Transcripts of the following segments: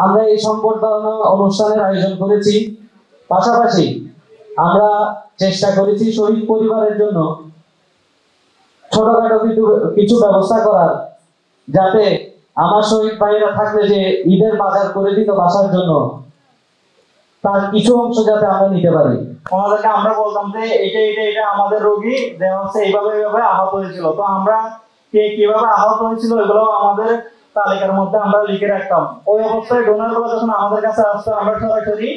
আমরা এই সংবর্ধনা অনুষ্ঠানের আয়োজন করেছি। পাশাপাশি আমরা চেষ্টা করেছি শহীদ পরিবারের জন্য ছোটখাটো কিছু ব্যবস্থা করার, যাতে আমার শহীদ ভাইয়েরা থাকলে যে ঈদের বাজার করে দিত বাসার জন্য, তার কিছু অংশ যাতে আমরা নিতে পারি। ওনাদেরকে আমরা বলতাম যে এটা আমাদের রোগী যে হচ্ছে এইভাবে আহত হয়েছিল, তো আমরা কে কিভাবে আহত হয়েছিল এগুলো আমাদের তালিকার মধ্যে আমরা লিখে রাখতাম। ওই অবস্থায় ডোনার গুলো যখন আমাদের কাছে আসতো আমরা সরাসরি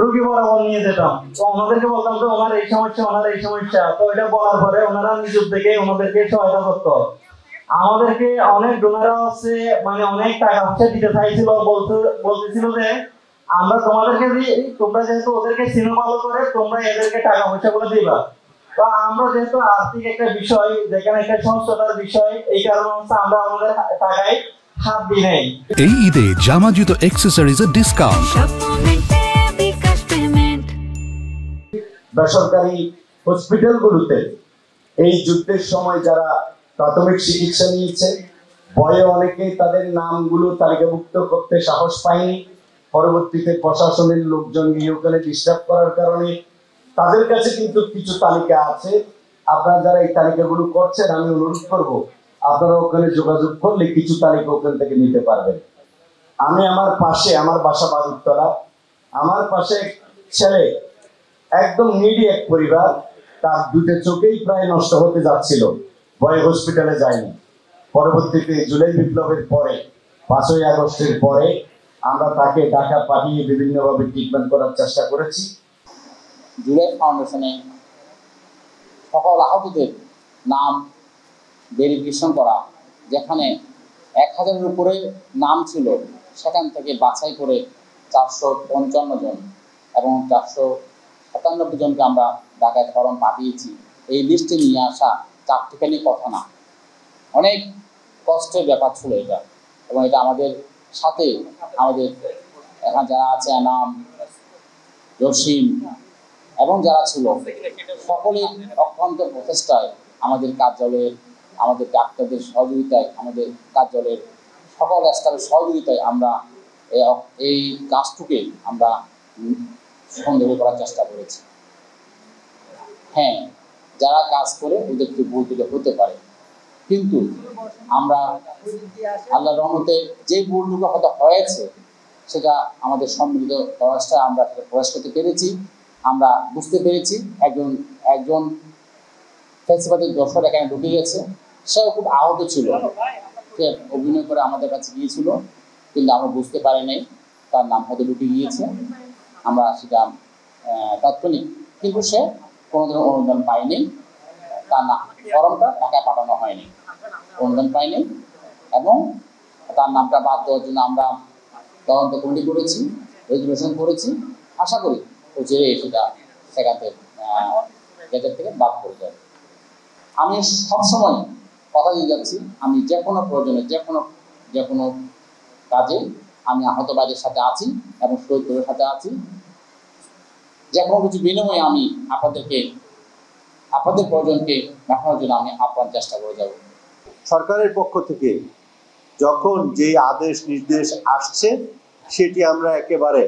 রোগী বরাবর নিয়ে যেতাম। তো ওনাদেরকে বলতাম যে ওনার এই সমস্যা, তো এটা বলার পরে ওনারা নিজের থেকে ওনাদেরকে সহায়তা করতো। আমাদেরকে অনেক ডোনাররা হচ্ছে মানে অনেক টাকা পয়সা দিতে চাইছিল, বলতেছিল যে আমরা তোমাদেরকে দিই, তোমরা যেহেতু ওদেরকে চিনো ভালো করে তোমরা এদেরকে টাকা পয়সা গুলো দিবা। তো আমরা যেহেতু আর্থিক একটা বিষয়, যেখানে একটা সংস্থতার বিষয়, এই কারণে হচ্ছে আমরা আমাদের টাকায় হাত দিই নাই। এই ঈদে জামা জুতো অ্যাক্সেসরিজের ডিসকাউন্ট। বেসরকারি হসপিটালগুলোতে এই যুদ্ধের সময় যারা প্রাথমিক চিকিৎসা নিয়েছে, ভয়ে অনেকেই তাদের নামগুলো তালিকাভুক্ত করতে সাহস পায়নি। পরবর্তীতে প্রশাসনের লোকজন গিয়ে ওখানে ডিস্টার্ব করার কারণে তাদের কাছে কিন্তু কিছু তালিকা আছে। আপনারা যারা এই তালিকাগুলো করছেন, আমি অনুরোধ করব আপনারা ওখানে যোগাযোগ করলে কিছু তালিকা ওখান থেকে নিতে পারবেন। আমি আমার বাসা বাদুরতলা, আমার পাশে ছেলে একদম নিডি এক পরিবার, তার দুটো চোখেই প্রায় নষ্ট হতে যাচ্ছিল, ভয়ে হসপিটালে যায়নি। পরবর্তীতে জুলাই বিপ্লবের পরে 5ই আগস্টের পরে আমরা তাকে ঢাকা পাঠিয়ে বিভিন্নভাবে ট্রিটমেন্ট করার চেষ্টা করেছি। জুলাই ফাউন্ডেশনে সকল আহতদের নাম ভেরিফিকেশন করা, যেখানে 1000-এর উপরে নাম ছিল সেখান থেকে বাছাই করে 455 জন এবং 497 জনকে আমরা ঢাকায় ফরম পাঠিয়েছি। এই লিস্টে নিয়ে আসা চারটিখানি কথা না, অনেক কষ্টের ব্যাপার ছিল এটা। এবং এটা আমাদের সাথে আমাদের এখানে যারা আছে নাম জসিম এবং যারা ছিল সকলের অক্লান্ত প্রচেষ্টায়, আমাদের কার্যালয়ের, আমাদের ডাক্তারদের সহযোগিতায়, আমাদের কার্যালয়ের সকল স্টাফের সহযোগিতায় আমরা এই কাজটুকে আমরা সন্দেহ করার চেষ্টা করেছি। হ্যাঁ, যারা কাজ করে ওদেরকে ভুল দিলে হতে পারে, কিন্তু আমরা আল্লাহর রহমতে যে ভুলটুকু হয়তো হয়েছে সেটা আমাদের সম্মিলিত প্রয়াসটা আমরা প্রয়াস করতে পেরেছি। আমরা বুঝতে পেরেছি একজন ফেসিবাদের দর্শক এখানে ঢুকে গেছে, সেও খুব আহত ছিল, সে অভিনয় করে আমাদের কাছে গিয়েছিল, কিন্তু আমরা বুঝতে পারি নাই তার নাম হয়তো ঢুকে গিয়েছে। আমরা সেটা তাৎক্ষণিক, কিন্তু সে কোনো ধরনের অনুদান পায়নি, তার না ফরমটা ঢাকায় পাঠানো হয়নি, অনুদান পায়নি এবং তার নামটা বাদ দেওয়ার জন্য আমরা তদন্ত কমিটি করেছি, রেজুলেশন করেছি। আশা করি যে সেটা সেখানে গেজেট থেকে বাদ করে যাবে। আমি সবসময় কথা দিয়ে যাচ্ছি, আমি যে কোনো প্রয়োজনে যে কোনো কাজে আমি আহত ভাইদের সাথে আছি এবং শহীদদের সাথে আছি। যে কোনো কিছু বিনিময়ে আমি আপনাদের প্রয়োজনকে দেখানোর জন্য আমি আপ্রাণ চেষ্টা করে যাব। সরকারের পক্ষ থেকে যখন যে আদেশ নির্দেশ আসছে সেটি আমরা একেবারে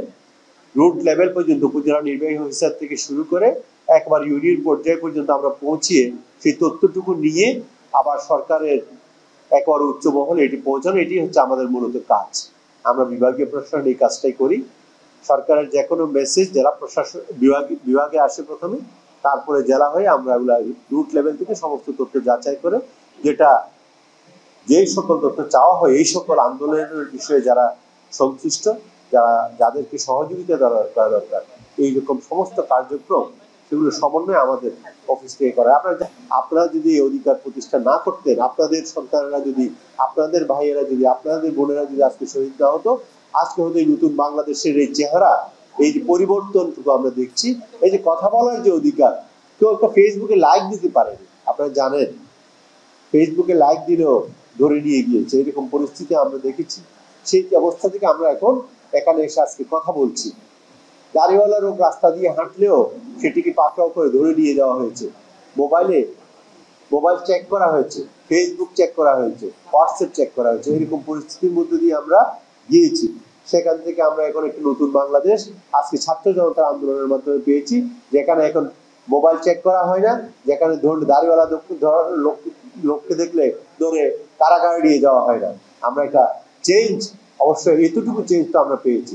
রুট লেভেল পর্যন্ত, উপজেলা নির্বাহী অফিসার থেকে শুরু করে একবার ইউনিয়ন পর্যায় পর্যন্ত আমরা পৌঁছিয়ে সেই তথ্যটুকু নিয়ে আবার সরকারের একবার উচ্চ মহলে এটি পৌঁছানো, এটি হচ্ছে আমাদের মূলত কাজ। আমরা বিভাগীয় প্রশাসন এই কাজটাই করি। সরকারের যে কোনো মেসেজ জেলা প্রশাসন বিভাগে আসে প্রথমে, তারপরে জেলা হয়ে আমরা এগুলা রুট লেভেল থেকে সমস্ত তথ্য যাচাই করে যেই সকল তথ্য চাওয়া হয়, এই সকল আন্দোলনের বিষয়ে যারা সংশ্লিষ্ট, যাদেরকে সহযোগিতা করা দরকার, এইরকম সমস্ত কার্যক্রম সেগুলো সমন্বয় আমাদের অফিস থেকে করা। আপনারা যদি এই অধিকার প্রতিষ্ঠা না করতেন, আপনাদের সন্তানেরা যদি, আপনাদের ভাইয়েরা যদি, আপনাদের বোনেরা যদি আজকে শহীদ না হতো, আজকে হয়তো এই নতুন বাংলাদেশের এই চেহারা, এই যে পরিবর্তনটুকু আমরা দেখছি, এই যে কথা বলার যে অধিকার, কেউ একটা ফেসবুকে লাইক দিতে পারেনি, আপনারা জানেন, ফেসবুকে লাইক দিলেও ধরে নিয়ে গিয়েছে, এরকম পরিস্থিতি আমরা দেখেছি। সেই অবস্থা থেকে আমরা এখন এখানে এসে আজকে কথা বলছি। দাড়িওয়ালা লোক রাস্তা দিয়ে হাঁটলেও সেটিকে পাকড়াও করে ধরে নিয়ে যাওয়া হয়েছে, মোবাইল চেক করা হয়েছে, ফেসবুক চেক করা হয়েছে, হোয়াটসঅ্যাপ চেক করা হয়েছে। এরকম পরিস্থিতির মধ্যে দিয়ে আমরা গিয়েছি। সেখান থেকে আমরা এখন একটি নতুন বাংলাদেশ আজকে ছাত্র জনতার আন্দোলনের মাধ্যমে পেয়েছি, যেখানে এখন মোবাইল চেক করা হয় না, যেখানে দাড়িওয়ালা লোককে দেখলে ধরে কারাগারে নিয়ে যাওয়া হয় না। আমরা একটা চেঞ্জ, অবশ্যই এতটুকু চেঞ্জ তো আমরা পেয়েছি।